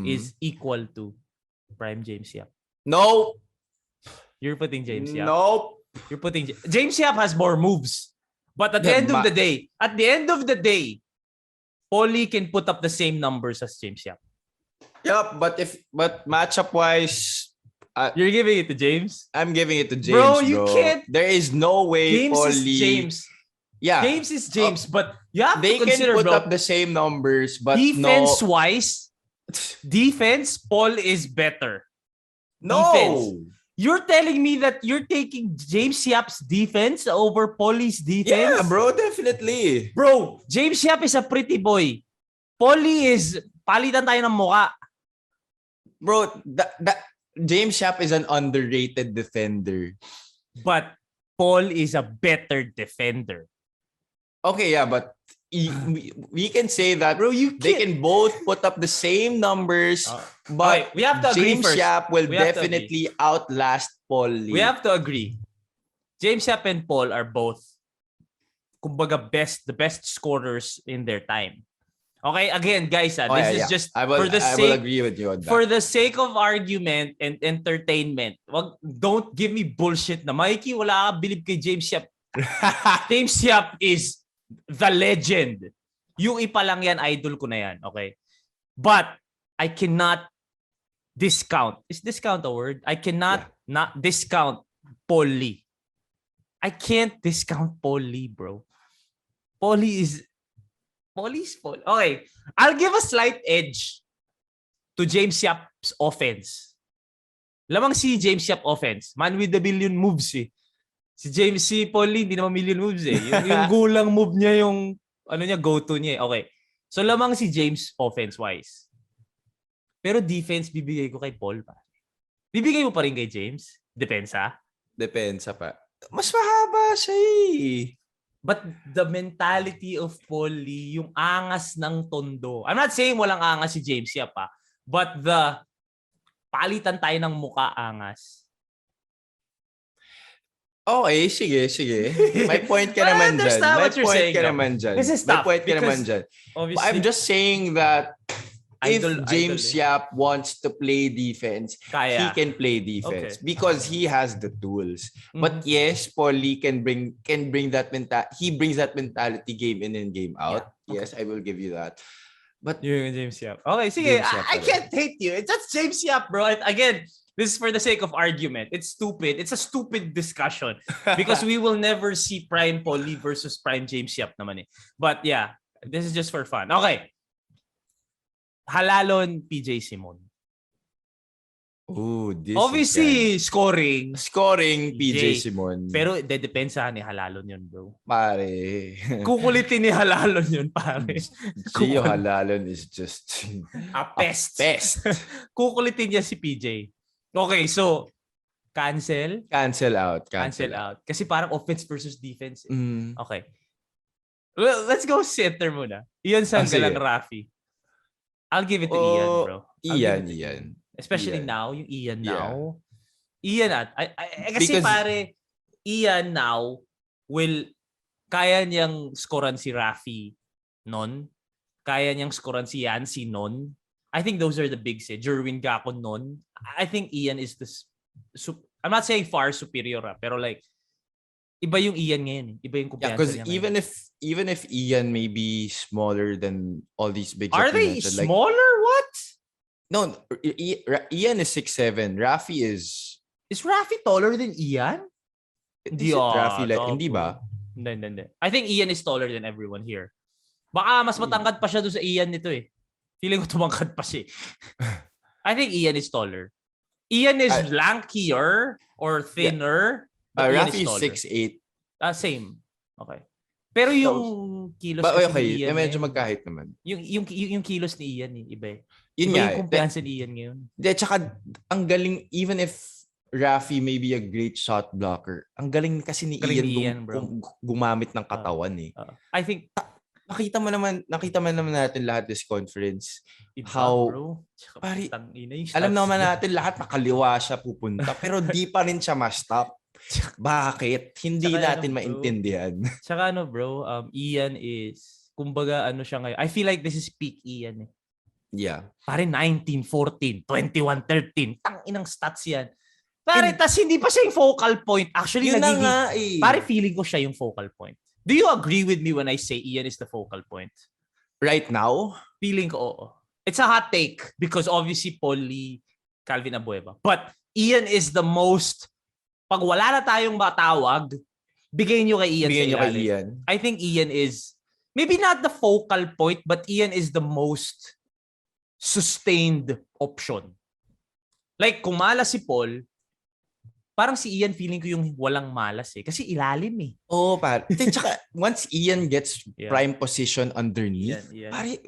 is equal to Prime James Yap. No. You're putting James Yap. Nope. You're putting James Yap has more moves. But at the end of the day, Paul Lee can put up the same numbers as James Yap. Yep, but matchup wise, you're giving it to James? I'm giving it to James, bro. You can't. There is no way James Paul is Lee. James. Yeah, James is James, but you have they to consider, can put bro, up the same numbers, but defense-wise, Paul is better. No. Defense. You're telling me that you're taking James Yap's defense over Paulie's defense? Yeah, bro, definitely. Bro, James Yap is a pretty boy. Paulie is palitan tayo ng muka. Bro, James Yap is an underrated defender. But Paul is a better defender. Okay, yeah, but we can say that, bro, they can both put up the same numbers, but we have to agree James first. Yap will definitely outlast Paul Lee. We have to agree. James Yap and Paul are both, kumbaga, the best scorers in their time. Okay, again, guys, this is just I will agree with you on that. For the sake of argument and entertainment, don't give me bullshit na, Mikey, wala ka believe kay James Yap. James Yap is the legend. Yung ipa lang yan, idol ko na yan. Okay? But I cannot discount. Is discount a word? I cannot not discount Paul Lee. I can't discount Paul Lee, bro. Paul Lee is Paul. Okay. I'll give a slight edge to James Yap's offense. Lamang si James Yap offense. Man with the billion moves eh. Si Paul Lee, hindi naman million moves eh. Yung gulang move niya, yung go-to niya eh. Okay. So lamang si James offense-wise. Pero defense, bibigay ko kay Paul pa. Bibigay mo pa rin kay James? Depensa? Depensa pa. Mas mahaba siya eh. But the mentality of Paul Lee, yung angas ng tondo. I'm not saying walang angas si James Yap pa. But the palitan tayo ng muka angas. Okay, sige. May point ka naman dyan. I'm just saying that if James Yap wants to play defense, he can play defense because he has the tools. But yes, Paul Lee can bring that mentality. He brings that mentality game in and game out. Yeah. Yes, I will give you that. But you're James Yap. Okay, sige. I can't hate you. It's just James Yap, bro. Again, this is for the sake of argument. It's stupid. It's a stupid discussion because we will never see Prime Paul Lee versus Prime James Yap naman eh. But yeah, this is just for fun. Okay. Halalon, PJ Simon. Ooh, this obviously, scoring, PJ Simon. Pero dedepensahan ni Halalon yun, bro. Pare. Kukulitin ni Halalon yun, pare. Gio Halalon is just a pest. Kukulitin niya si PJ. Okay, so cancel out. Kasi parang offense versus defense. Okay. Well, let's go center muna. Iyon Sanggalang Rafi. I'll give it to Ian, bro. I'll give Ian, it to Ian. Especially Ian. now, yung Ian Yeah. now. Ian kasi Because- pare, Ian now kaya niyang scorean si Rafi non. Kaya niyang scorean si Yancy non. I think those are the bigs Jerwin Gacon non. I think Ian is I'm not saying far superior, pero like, iba yung Ian ngayon. Iba yung kumpiyansa because niya ngayon. even if Ian may be smaller than all these bigs Are that we they mentioned, smaller? What? No, Ian is 6'7". Rafi is... Is Rafi taller than Ian? Is it Rafi? Hindi ba? Hindi. I think Ian is taller than everyone here. Baka mas matangkad pa siya doon sa Ian nito eh. Feeling ko tumangkad pa siya. I think Ian is taller. Ian is lankier or thinner. But Rafi is taller. 6'8". Same. Okay. Pero yung kilos kasi ni Ian. Medyo magkahit naman. Yung kilos ni Ian iba eh. Yun iba yung kumpiyansa ni Ian ngayon. Tsaka ang galing, even if Rafi may be a great shot blocker, ang galing kasi ni Ian gumamit ng katawan eh. I think nakita mo naman natin lahat this conference. Iba, how bro. pari, alam naman natin lahat nakaliwa siya pupunta pero di pa rin siya ma-stop. Bakit? Hindi natin maintindihan. Tsaka bro, Ian is kumbaga siya ngayon. I feel like this is peak Ian eh. Yeah. Pare 19, 14, 21, 13. Tanginang stats yan. Pare, tas hindi pa siya yung focal point. Actually, yun na nga eh. Pare, feeling ko siya yung focal point. Do you agree with me when I say Ian is the focal point? Right now? Feeling ko, oo. It's a hot take because obviously Paul Lee, Calvin Abueva. But Ian is the most, pag wala na tayong matawag, bigay nyo kay Ian sa ilalim. I think Ian is, maybe not the focal point, but Ian is the most sustained option. Like, kung malas si Paul, parang si Ian feeling ko yung walang malas eh. Kasi ilalim eh. Oo, pare. Tsaka, once Ian gets prime position underneath, pare,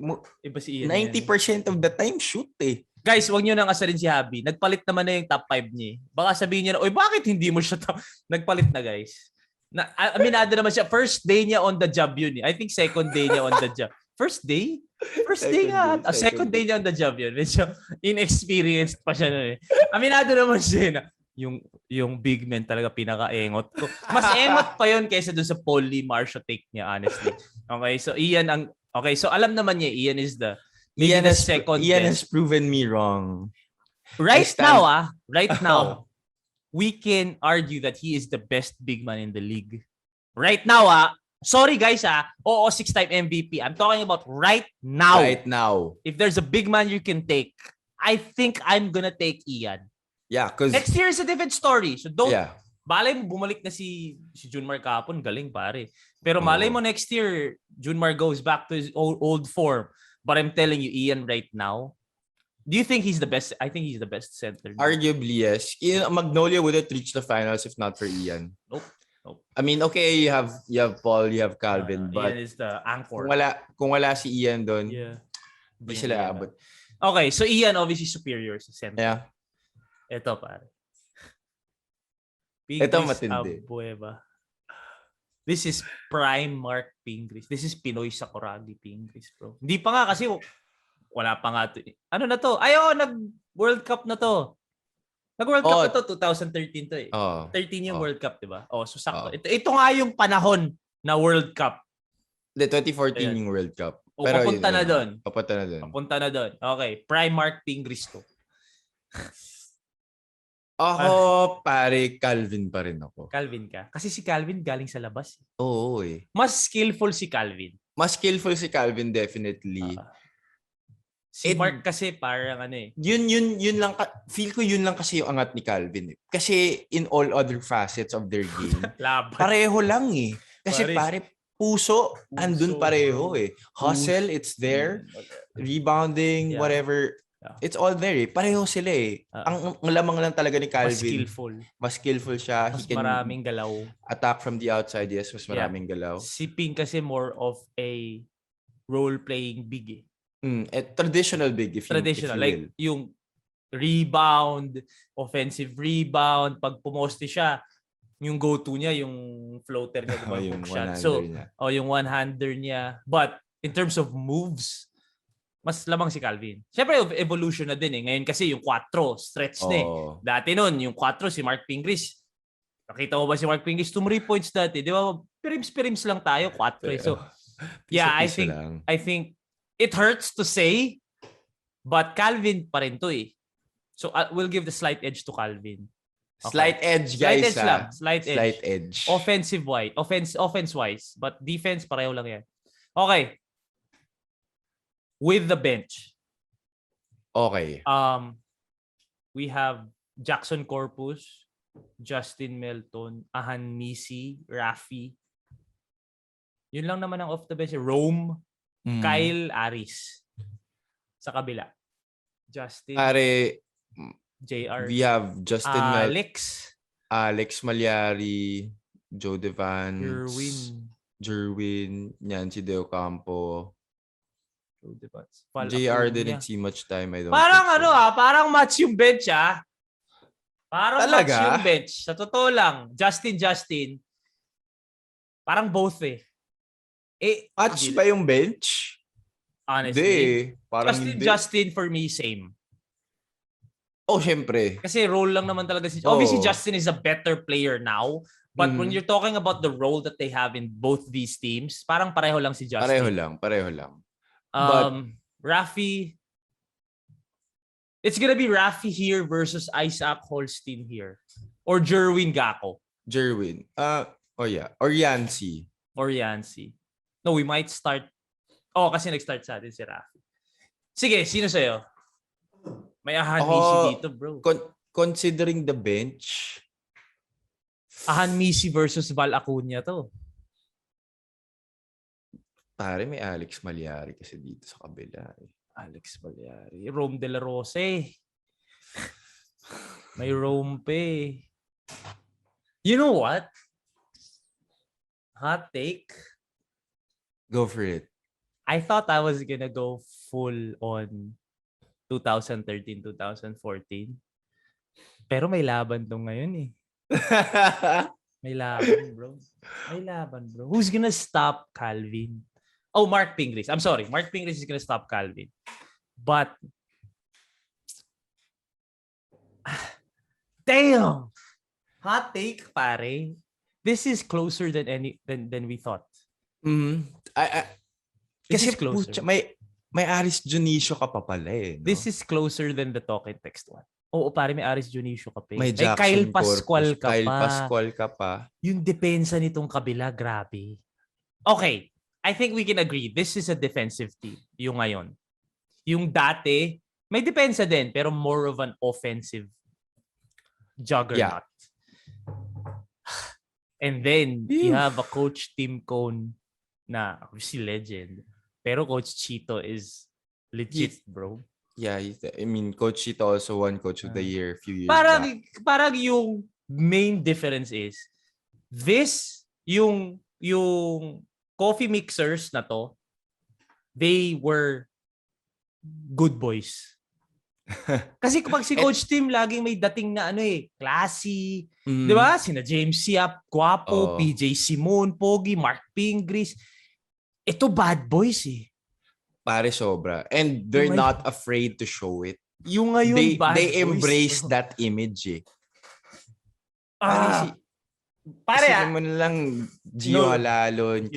iba si Ian 90% of the time, shoot eh. Guys, wag nyo nang asalin si Habi. Nagpalit naman na yung top 5 niya. Baka sabihin niya na, oy, bakit hindi mo siya nagpalit na, guys? Aminado naman siya. First day niya on the job yun eh. I think second day niya on the job. First day? First day nga. Second day niya on the job yun. Medyo inexperienced pa siya nun eh. Aminado naman siya na yung big man talaga pinaka-engot ko. Mas engot pa yun kaysa dun sa Paul Lee Marshall take niya, honestly. Okay, so Ian so alam naman niya, Ian is the Ian has proven me wrong. Right now, we can argue that he is the best big man in the league. Right now, sorry guys, oo, 6-time MVP. I'm talking about right now. Right now. If there's a big man you can take, I think I'm gonna take Ian. Yeah, because next year is a different story. So don't, malay mo bumalik na si Junmar kahapon, galing pare. Pero malay mo next year, Junmar goes back to his old form. But I'm telling you, Ian right now, do you think he's the best? I think he's the best center. Arguably, yes. Magnolia wouldn't reach the finals if not for Ian. Nope. I mean, okay, you have Paul, you have Calvin, but Ian is the anchor. Kung wala si Ian doon, hindi sila abot. Okay, so Ian obviously superior sa center. Yeah. Ito pare. Ito matindi. Abueva. This is prime Mark Pingris. This is Pinoy Sakuragi Pingris, bro. Hindi pa nga kasi wala pa nga to. Ano na to? Nag-World Cup na to. Nag-World Cup na to, 2013 to eh. 13 yung World Cup, di ba? So sakto. Ito nga yung panahon na World Cup. The 2014 yung World Cup. Pero papunta na doon. Papunta na doon. Okay, prime Mark Pingris to. Ako, pare, Calvin pa rin ako. Calvin ka? Kasi si Calvin galing sa labas. Oo eh. Mas skillful si Calvin. Definitely. Si Mark kasi parang Yun lang, feel ko yun lang kasi yung angat ni Calvin eh. Kasi in all other facets of their game, pareho lang eh. Kasi pare, puso andun pareho eh. Hustle, it's there. Rebounding, whatever. It's all there eh. Pareho sila eh. Ang lamang lang talaga ni Calvin. Mas skillful siya. Mas maraming galaw. Attack from the outside, yes. Mas maraming galaw. Si Ping kasi more of a role-playing big eh. A traditional big, if you like will. Yung rebound, offensive rebound, pag pumoste siya, yung go-to niya, yung floater niya, yung shot. So, yung one-hander niya. But in terms of moves, mas lamang si Calvin. Siyempre, evolution na din eh. Ngayon kasi yung 4, stretch na eh. Dati nun, yung 4, si Mark Pingris. Nakita mo ba si Mark Pingris? 3 points dati. Di ba? Pirims lang tayo, 4 eh. So, yeah, I think it hurts to say, but Calvin pa rin to eh. So, we'll give the slight edge to Calvin. Okay. Slight edge, guys. Slight edge lang. Slight edge. Offense-wise. But defense, pareho lang yan. Okay. With the bench. Okay. We have Jackson Corpus, Justin Melton, Ahan Misi, Rafi. Yun lang naman ang off the bench. Rome, Kyle Aris. Sa kabila. Justin. JR. We have Justin Alex Malyari, Joe Devance, Jerwin. Yan si Deo Campo. Joe Devance. JR didn't see much time. I don't parang think so. parang match yung bench Parang talaga? match yung bench. Sa totoo lang, Justin. Parang both eh. Match ba yung bench? Honestly. Hindi. Parang Justin for me, same. Oh, syempre. Kasi role lang naman talaga obviously, Justin is a better player now. But when you're talking about the role that they have in both these teams, parang pareho lang si Justin. Pareho lang. Rafi, it's gonna be Rafi here versus Isaac Holstein here. Or Jerwin Gacko. Jerwin. Or Yancy. No, we might start. Kasi nag-start sa atin si Rafi. Sige, sino sa'yo? May Ahan Misi dito, bro. Considering the bench. Ahan Misi versus Val Acuña to. Pare, may Alex Malyari kasi dito sa kabila. Alex Malyari. Rome De La Rose. May Rome pe. You know what? Hot take. Go for it. I thought I was gonna go full on 2013-2014. Pero may laban to ngayon eh. May laban, bro. Who's gonna stop Calvin? Oh, Mark Pingris. I'm sorry. Mark Pingris is gonna stop Calvin. But damn! Hot take, pare. This is closer than we thought. Kasi pucha, may Aris Junicio ka pa pala eh. No? This is closer than the talk and text one. Oo, pare, may Aris Junicio ka pa. May Kyle Pascual ka pa. Yung depensa nitong kabila, grabe. Okay, I think we can agree. This is a defensive team. Yung ngayon. Yung dati, may depensa din, pero more of an offensive juggernaut. Yeah. And then, you have a coach, Tim Cone, na obviously legend. Pero Coach Chito is legit, bro. Yeah, Coach Chito also won Coach of the Year a few years back. Parang yung main difference is yung coffee mixers na to, they were good boys. Kasi kapag si Coach Tim, laging may dating na classy. Di ba? Sina James Yap, Guapo, PJ Simon, Pogi, Mark Pingris. Ito bad boys eh. Pare sobra. And they're not afraid to show it. Yung ngayon bad boys. They embrace that image eh. Pare mo na lang Gio Halalon,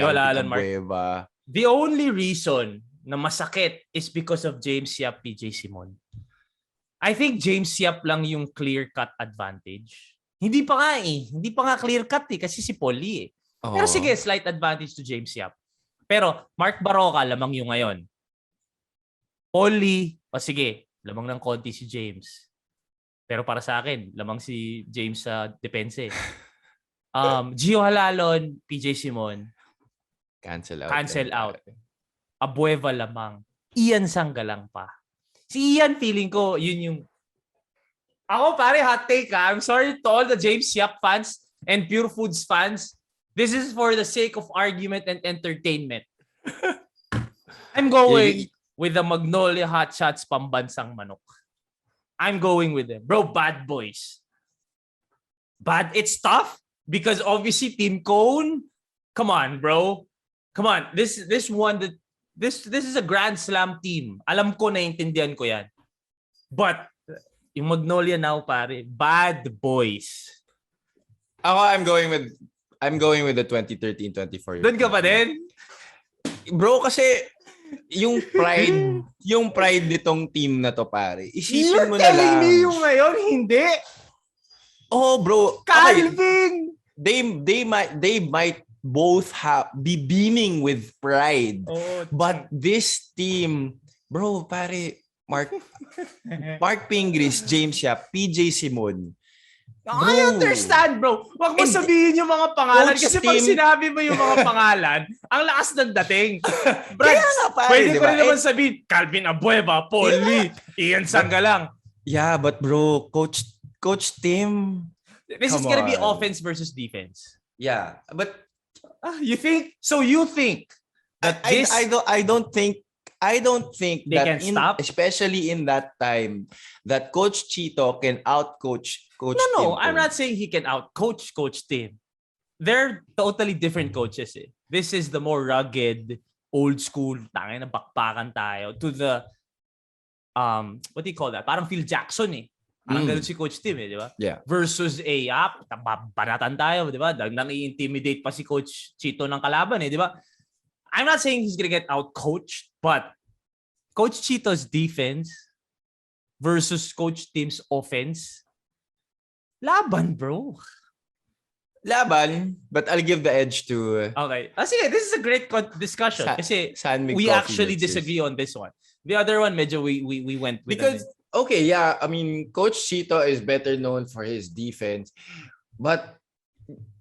Bueva. The only reason na masakit is because of James Yap, PJ Simon. I think James Yap lang yung clear-cut advantage. Hindi pa nga clear-cut eh kasi si Polly eh. Pero sige, slight advantage to James Yap. Pero Mark Baroka, lamang yung ngayon. Polly, sige, lamang ng konti si James. Pero para sa akin, lamang si James sa depense. Gio Halalon, PJ Simon. Cancel out. Abueva lamang. Ian Sanggalang pa. Si Ian, feeling ko, yun yung... Ako pare, hot take ha. I'm sorry to all the James Yap fans and PUREFOODS fans. This is for the sake of argument and entertainment. I'm going with the Magnolia Hot Shots pambansang manok. I'm going with them. Bro, bad boys. But it's tough because obviously Team Cone, come on, bro. Come on. This one that this is a Grand Slam team. Alam ko, naiintindihan ko yan. But yung Magnolia now, pare, bad boys. Ako, I'm going with the 2013-24. Doon ka pa din? Bro, kasi yung pride nitong team na to, pare. Isipin mo na lang. You're telling me yung ngayon, hindi? Oh, bro. Calving! Okay, they might both be beaming with pride. But this team, bro, pare, Mark Pingris, James Yap, PJ Simon. I understand, bro. Wag mo sabihin yung mga pangalan kasi pag sinabi mo yung mga pangalan, ang lakas ng dating. Brad, pwede ko rin naman sabihin, Calvin Abueva, Paul Lee, Ian Sangalang. Yeah, but bro, Coach Tim. This is gonna be offense versus defense. Yeah, but you think? So you think that I don't think they can stop, especially in that time, that Coach Chito can outcoach Coach Tim. No, I'm not saying he can outcoach Coach Tim. They're totally different coaches. Eh. This is the more rugged, old school, tangay na bakbakan tayo, to the what do you call that? Parang Phil Jackson eh. Parang ganun si Coach Tim eh, di ba? Yeah. Versus banatan tayo, di ba? Nang i-intimidate pa si Coach Chito ng kalaban eh, di ba? I'm not saying he's gonna get outcoached, but Coach Chito's defense versus Coach Tim's offense, laban, bro. Laban, but I'll give the edge to... Okay. Sige, this is a great discussion. Kasi we actually disagree on this one. The other one, medyo we went with... Because, okay, yeah, I mean, Coach Chito is better known for his defense. But,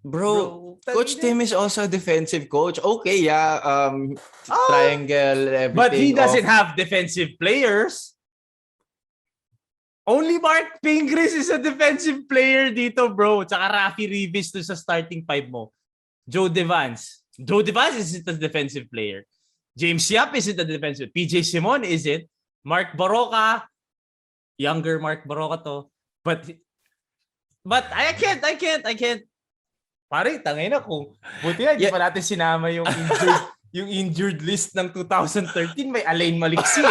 bro Coach Tim is also a defensive coach. Okay, yeah, triangle, everything. But he doesn't have defensive players. Only Mark Pingris is a defensive player dito, bro. Tsaka Rafi Rivas to sa starting five mo. Joe Devance isn't a defensive player. James Yap isn't a defensive. PJ Simon isn't. Mark Baroka, younger Mark Baroka to. But I can't. Pare, tangay na kung buti na, hindi pa natin sinama yung injured list ng 2013. May Alain Maliksi.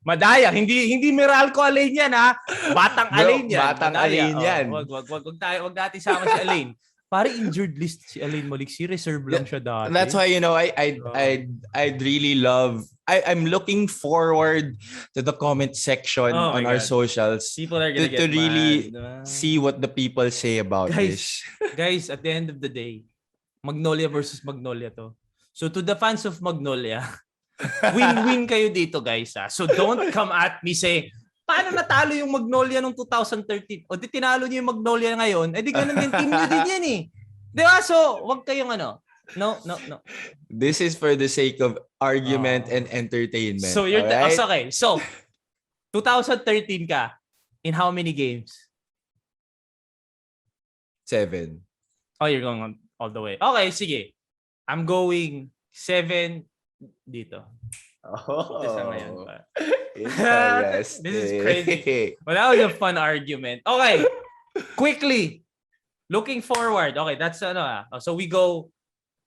Madaya, hindi Meralco Alain yan ha. Batang Alain yan. Batang Alain yan. Wag natin sama si Alain. Pare, injured list si Alain Maliksi. Reserve lang siya dati. That's why, I'd really love... I'm looking forward to the comment section on our socials. People are gonna to really see what the people say about this. Guys, at the end of the day, Magnolia versus Magnolia to. So to the fans of Magnolia, win-win kayo dito, guys. So don't come at me say, paano natalo yung Magnolia nung 2013? O di tinalo niyo yung Magnolia ngayon, di ganun din team niyo din yan eh. Di ba? So, wag kayong No. This is for the sake of argument and entertainment. So you're okay. So 2013 ka, in how many games? 7. Oh, you're going all the way. Okay, sige. I'm going 7 dito. This is crazy. Well, that was a fun argument. Okay. Quickly. Looking forward. Okay, that's so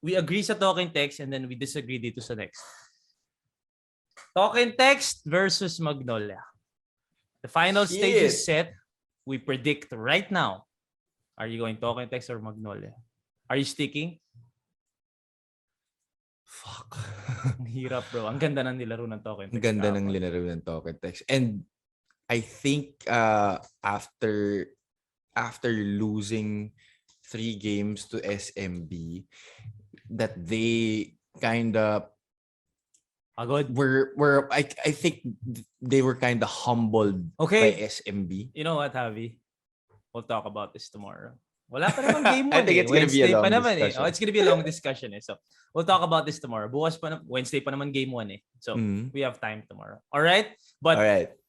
we agree sa talking text and then we disagree dito sa next. Talking text versus Magnolia. The final stage is set. We predict right now. Are you going talking text or Magnolia? Are you sticking? Fuck. Ang hirap, bro. Ang ganda ng nilaro ng talking text. Ang ganda ng nilaro ng talking text. And I think after losing 3 games to SMB, that they kind of were I think they were kind of humbled by SMB. You know what, Javi? We'll talk about this tomorrow. Wala pa naman game 1. I think it's gonna be a long discussion. It's gonna be a long discussion eh. So we'll talk about this tomorrow. Wednesday pa naman game 1 eh. So we have time tomorrow. All right? But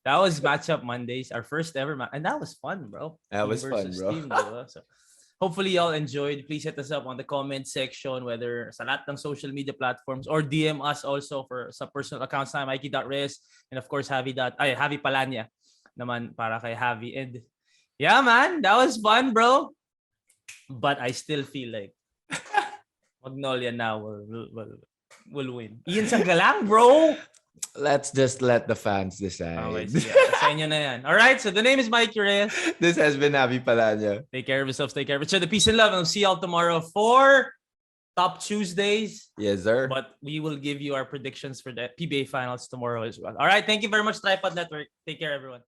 that was matchup Mondays, our first ever and that was fun, bro. That was fun, bro. Team, so hopefully y'all enjoyed. Please hit us up on the comment section, whether sa lahat ng social media platforms or DM us also for sa personal accounts na Mikee.Reyes and of course Javi Palanya naman para kay Javi. And yeah, man, that was fun, bro. But I still feel like Magnolia now will will win. Ian Sanggalang, bro! Let's just let the fans decide. Okay, sige. Sa inyo na yan. Alright, so the name is Mikee Reyes. This has been Abby Palanya. Take care of yourselves. Take care of each other. Peace and love. And we'll see y'all tomorrow for Top Tuesdays. Yes, sir. But we will give you our predictions for the PBA finals tomorrow as well. All right. Thank you very much, Tripod Network. Take care, everyone.